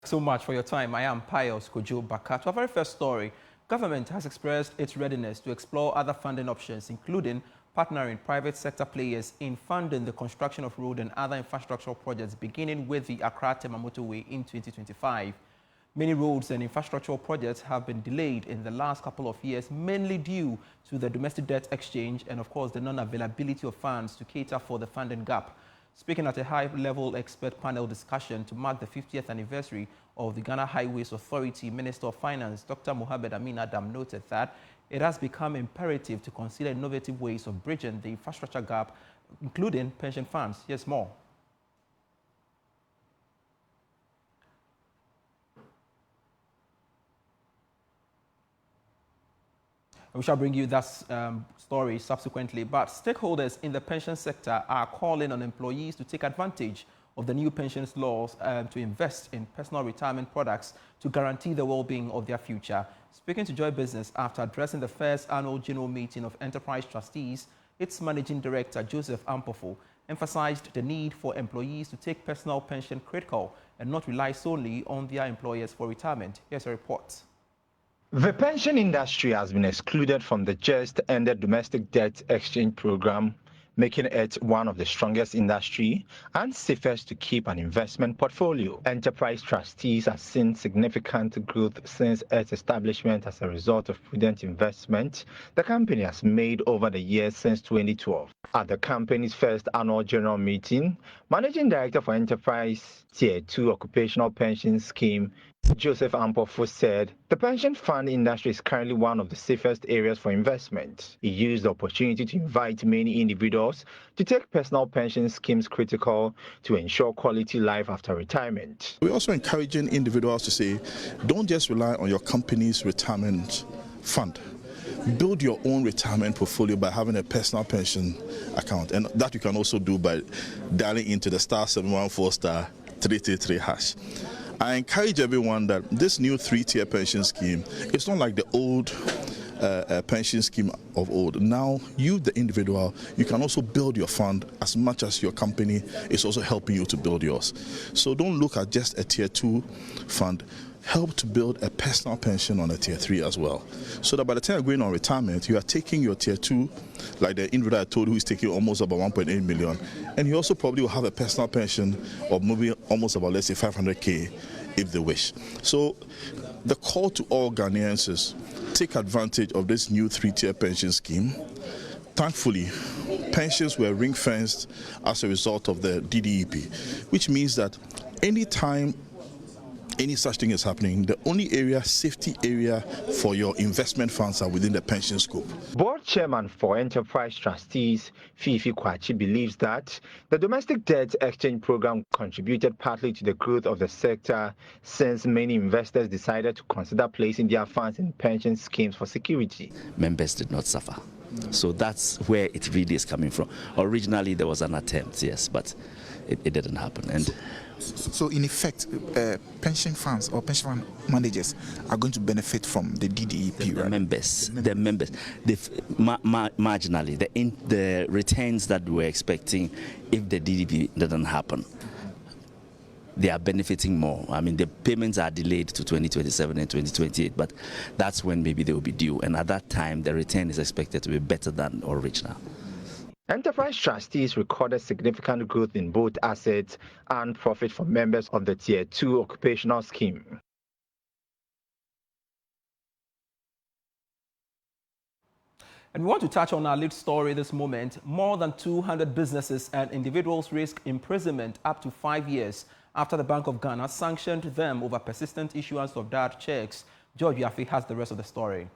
So much for your time. I am Pius Kojo Baka. To our very first story, government has expressed its readiness to explore other funding options, including partnering private sector players in funding the construction of road and other infrastructural projects, beginning with the Accra-Tema motorway in 2025. Many roads and infrastructural projects have been delayed in the last couple of years, mainly due to the domestic debt exchange and, of course, the non-availability of funds to cater for the funding gap. Speaking at a high-level expert panel discussion to mark the 50th anniversary of the Ghana Highways Authority, Minister of Finance Dr. Mohamed Amin Adam noted that it has become imperative to consider innovative ways of bridging the infrastructure gap, including pension funds. Here's more. We shall bring you that story subsequently, but stakeholders in the pension sector are calling on employees to take advantage of the new pensions laws to invest in personal retirement products to guarantee the well-being of their future. Speaking to Joy Business after addressing the first annual general meeting of Enterprise Trustees, its managing director, Joseph Ampofo, emphasized the need for employees to take personal pension critical and not rely solely on their employers for retirement. Here's a report. The pension industry has been excluded from the just-ended domestic debt exchange program, making it one of the strongest industry and safest to keep an investment portfolio. Enterprise Trustees has seen significant growth since its establishment as a result of prudent investment the company has made over the years since 2012. At the company's first annual general meeting, Managing Director for Enterprise Tier 2 Occupational Pension Scheme, Joseph Ampofo, said the pension fund industry is currently one of the safest areas for investment. He used the opportunity to invite many individuals to take personal pension schemes critical to ensure quality life after retirement. We're also encouraging individuals to say, don't just rely on your company's retirement fund. Build your own retirement portfolio by having a personal pension account, and that you can also do by dialing into the *714*333#. I encourage everyone that this new 3-tier pension scheme is not like the old pension scheme of old. Now, you, the individual, you can also build your fund as much as your company is also helping you to build yours. So don't look at just a Tier 2 fund. Help to build a personal pension on a Tier 3 as well, so that by the time you're going on retirement, you are taking your Tier 2, like the individual I told you, who is taking almost about 1.8 million, and you also probably will have a personal pension of maybe almost about, let's say, 500K if they wish. So the call to all Ghanaians is take advantage of this new 3-tier pension scheme. Thankfully, pensions were ring-fenced as a result of the DDEP, which means that anytime any such thing is happening, the only safety area for your investment funds are within the pension scope. Board Chairman for Enterprise Trustees, Fifi Kwachi, believes that the domestic debt exchange program contributed partly to the growth of the sector, since many investors decided to consider placing their funds in pension schemes for security. Members did not suffer. So that's where it really is coming from. Originally, there was an attempt, yes, but it didn't happen. And so in effect, pension funds or pension fund managers are going to benefit from the DDEP, the members, marginally, the returns that we were expecting if the DDEP didn't happen, they are benefiting more. I mean, the payments are delayed to 2027 and 2028, but that's when maybe they will be due. And at that time, the return is expected to be better than original. Enterprise Trustees recorded significant growth in both assets and profit for members of the Tier 2 occupational scheme. And we want to touch on our lead story this moment. More than 200 businesses and individuals risk imprisonment up to 5 years after the Bank of Ghana sanctioned them over persistent issuance of dirt checks. George Yafi has the rest of the story.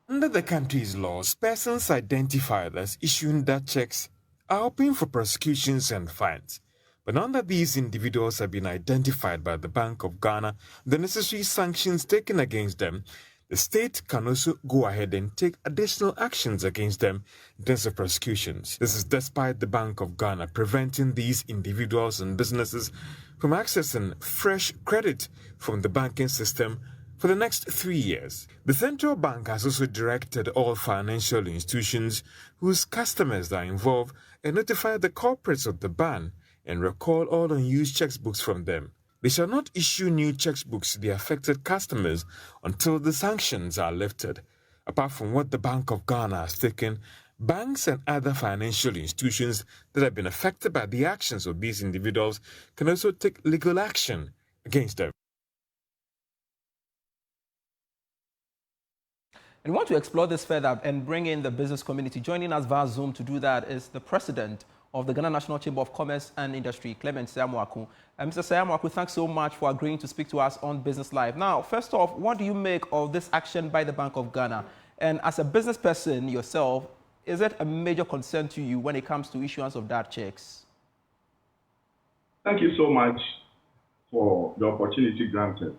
Under the country's laws, persons identified as issuing dirt checks are open for prosecutions and fines. But now that these individuals have been identified by the Bank of Ghana, the necessary sanctions taken against them, the state can also go ahead and take additional actions against them in terms of prosecutions. This is despite the Bank of Ghana preventing these individuals and businesses from accessing fresh credit from the banking system for the next 3 years. The central bank has also directed all financial institutions whose customers are involved and notify the corporates of the ban and recall all unused checkbooks from them. they shall not issue new checkbooks to the affected customers until the sanctions are lifted. Apart from what the Bank of Ghana has taken, banks and other financial institutions that have been affected by the actions of these individuals can also take legal action against them. And we want to explore this further and bring in the business community. Joining us via Zoom to do that is the president of the Ghana National Chamber of Commerce and Industry, Clement Sayamwaku. Mr. Sayamwaku, thanks so much for agreeing to speak to us on Business Live. Now, first off, what do you make of this action by the Bank of Ghana? And as a business person yourself, is it a major concern to you when it comes to issuance of that checks? Thank you so much for the opportunity granted.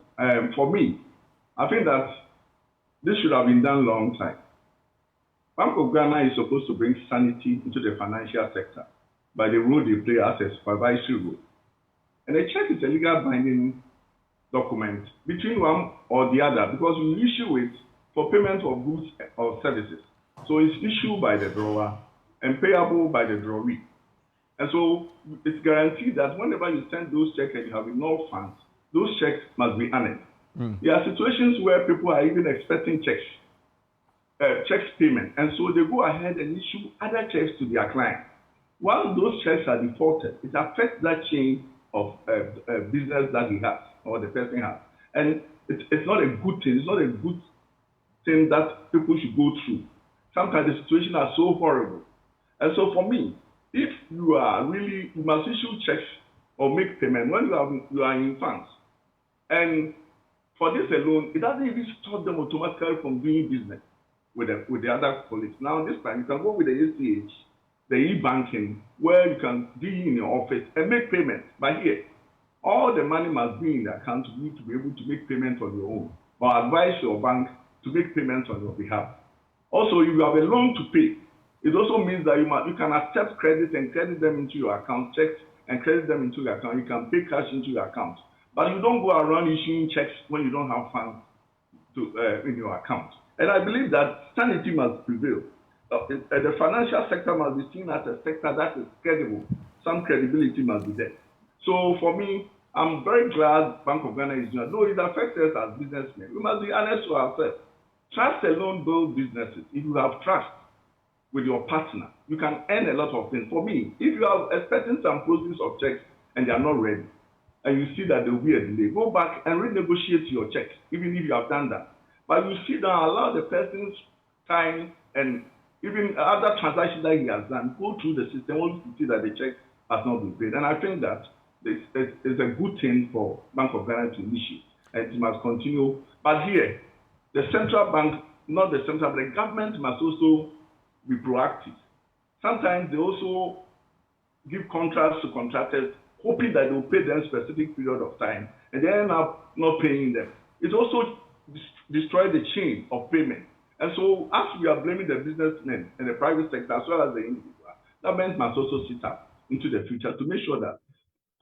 For me, I think that this should have been done a long time. Bank of Ghana is supposed to bring sanity into the financial sector by the role they play as a supervisory role. And a check is a legal binding document between one or the other because you issue it for payment of goods or services. So it's issued by the drawer and payable by the drawee. And so it's guaranteed that whenever you send those checks and you have enough funds, those checks must be honored. There are situations where people are even expecting checks payment, and so they go ahead and issue other checks to their client. Once those checks are defaulted, it affects that chain of business that he has or the person has. And it's not a good thing. It's not a good thing that people should go through. Sometimes the situations are so horrible. And so for me, if you must issue checks or make payment when you are in funds. And for this alone, it doesn't even stop them automatically from doing business with the other colleagues. Now, this time, you can go with the ACH, the e-banking, where you can be in your office and make payments. But here, all the money must be in the account for you to be able to make payments on your own or advise your bank to make payments on your behalf. Also, if you have a loan to pay, it also means that you can accept credit and credit them into your account, checks and credit them into your account. You can pay cash into your account. But you don't go around issuing checks when you don't have funds in your account. And I believe that sanity must prevail. The financial sector must be seen as a sector that is credible. Some credibility must be there. So for me, I'm very glad Bank of Ghana is doing it. Though it affects us as businessmen, we must be honest to ourselves. Trust alone builds businesses. If you have trust with your partner, you can earn a lot of things. For me, if you are expecting some process of checks and they are not ready, and you see that there will be a delay, go back and renegotiate your checks, even if you have done that. But you sit down, allow the person's time and even other transactions that he has done, go through the system only to see that the check has not been paid. And I think that it's a good thing for Bank of Ghana to initiate, and it must continue. But here, the central bank, not the central bank, the government must also be proactive. Sometimes they also give contracts to contractors, hoping that they'll pay them a specific period of time, and they end up not paying them. It also destroys the chain of payment. And so, as we are blaming the businessmen and the private sector, as well as the individual, government must also sit up into the future to make sure that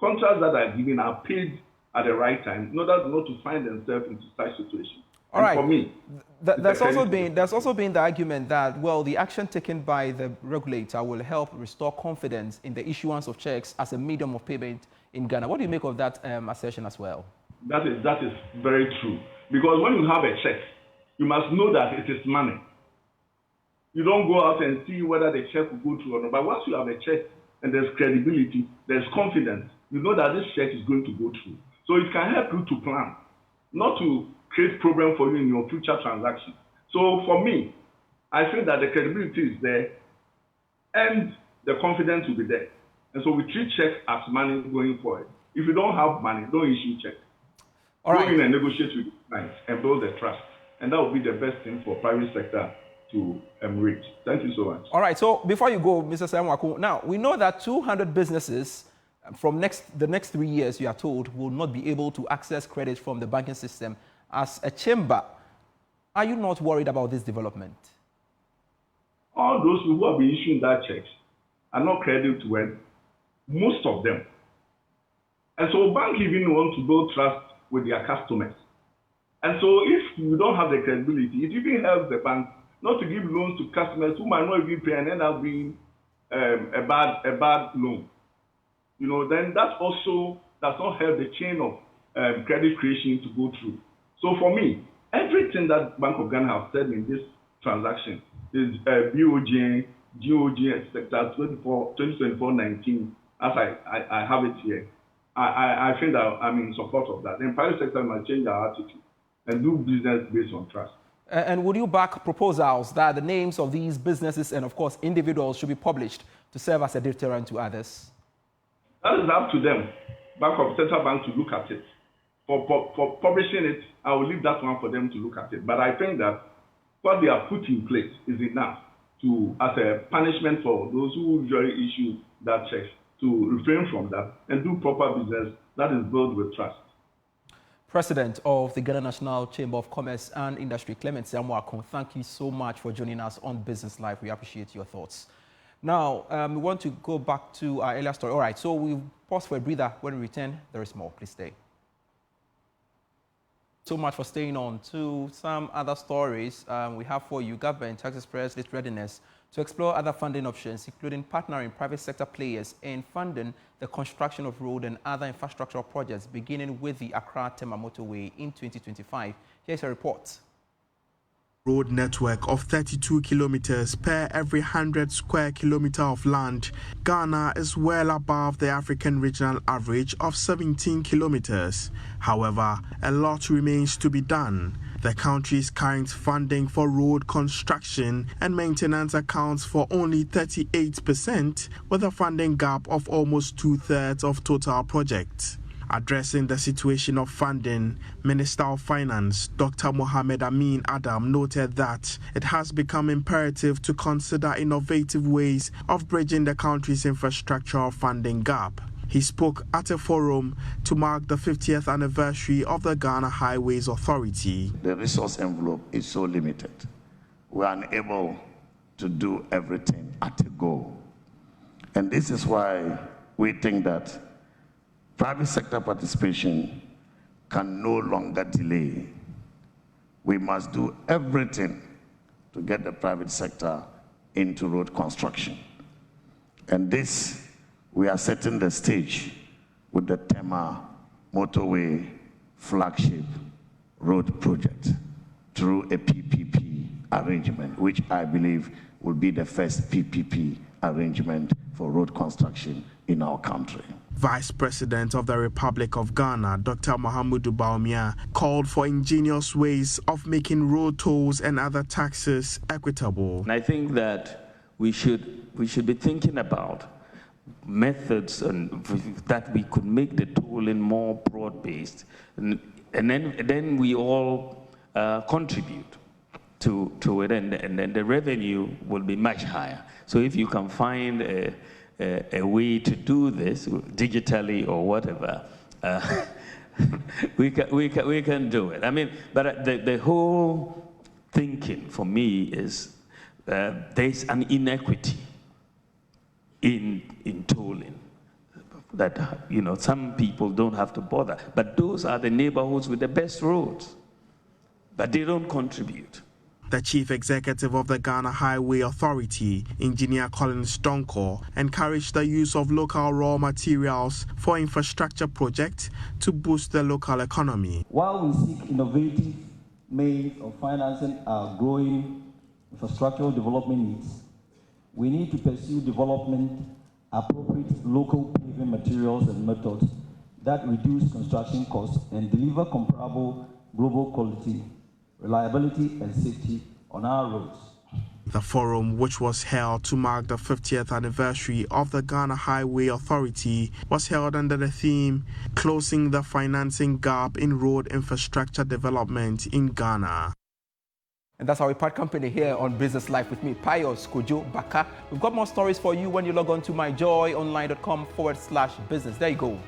contracts that are given are paid at the right time in order not to find themselves into such situations. All right. For me, there's also been the argument that, well, the action taken by the regulator will help restore confidence in the issuance of checks as a medium of payment in Ghana. What do you make of that assertion as well? That is very true. Because when you have a check, you must know that it is money. You don't go out and see whether the check will go through or not. But once you have a check and there's credibility, there's confidence, you know that this check is going to go through. So it can help you to plan, not to create problem for you in your future transactions. So for me, I feel that the credibility is there and the confidence will be there. And so we treat checks as money going forward. If you don't have money, don't issue checks. Go in and negotiate with clients and build the trust. And that would be the best thing for private sector to reach. Thank you so much. All right. So before you go, Mr. Sayamwaku, now we know that 200 businesses from the next 3 years, you are told, will not be able to access credit from the banking system. As a chamber, are you not worried about this development? All those who have been issuing that checks are not creditworthy, most of them. And so banks even want to build trust with their customers. And so if you don't have the credibility, it even helps the bank not to give loans to customers who might not even pay and end up being a bad loan. You know, then that also does not help the chain of credit creation to go through. So for me, everything that Bank of Ghana has said in this transaction is BoG, GoG, etc. 2024-19, as I have it here. I think that I'm in support of that. The private sector must change our attitude and do business based on trust. And would you back proposals that the names of these businesses and, of course, individuals should be published to serve as a deterrent to others? That is up to them, Central Bank, to look at it. For publishing it, I will leave that one for them to look at it. But I think that what they have put in place is enough as a punishment for those who usually issue that check, to refrain from that and do proper business that is built with trust. President of the Ghana National Chamber of Commerce and Industry, Clement Siamuakon, thank you so much for joining us on Business Live. We appreciate your thoughts. Now, we want to go back to our earlier story. All right, so we'll pause for a breather. When we return, there is more. Please stay. So much for staying on to some other stories we have for you. Government has expressed its readiness to explore other funding options, including partnering private sector players in funding the construction of road and other infrastructural projects, beginning with the Accra-Tema motorway in 2025. Here's a report. Road network of 32 kilometers per every 100 square kilometer of land, Ghana is well above the African regional average of 17 kilometers. However, a lot remains to be done. The country's current funding for road construction and maintenance accounts for only 38%, with a funding gap of almost 2/3 of total projects. Addressing the situation of funding, Minister of Finance Dr. Mohamed Amin Adam noted that it has become imperative to consider innovative ways of bridging the country's infrastructural funding gap. He spoke at a forum to mark the 50th anniversary of the Ghana Highways Authority. The resource envelope is so limited. We are unable to do everything at a go. And this is why we think that private sector participation can no longer delay. We must do everything to get the private sector into road construction. And this, we are setting the stage with the Tema motorway flagship road project through a PPP arrangement, which I believe will be the first PPP arrangement for road construction in our country. Vice President of the Republic of Ghana, Dr. Mahamudu Bawumia, called for ingenious ways of making road tolls and other taxes equitable. And I think that we should be thinking about methods that we could make the tolling more broad-based, and then we all contribute to it, and then the revenue will be much higher. So if you can find a way to do this digitally or whatever, we can do it. I mean, but the whole thinking for me is there's an inequity in tolling, that some people don't have to bother, but those are the neighborhoods with the best roads, but they don't contribute. The chief executive of the Ghana Highway Authority, Engineer Collins Donkor, encouraged the use of local raw materials for infrastructure projects to boost the local economy. While we seek innovative means of financing our growing infrastructural development needs, we need to pursue development appropriate local paving materials and methods that reduce construction costs and deliver comparable global quality, reliability and safety on our roads. The forum, which was held to mark the 50th anniversary of the Ghana Highway Authority, was held under the theme Closing the Financing Gap in Road Infrastructure Development in Ghana. And that's our part company here on Business Life with me, Pius Kojo Baka. We've got more stories for you when you log on to myjoyonline.com/business. There you go.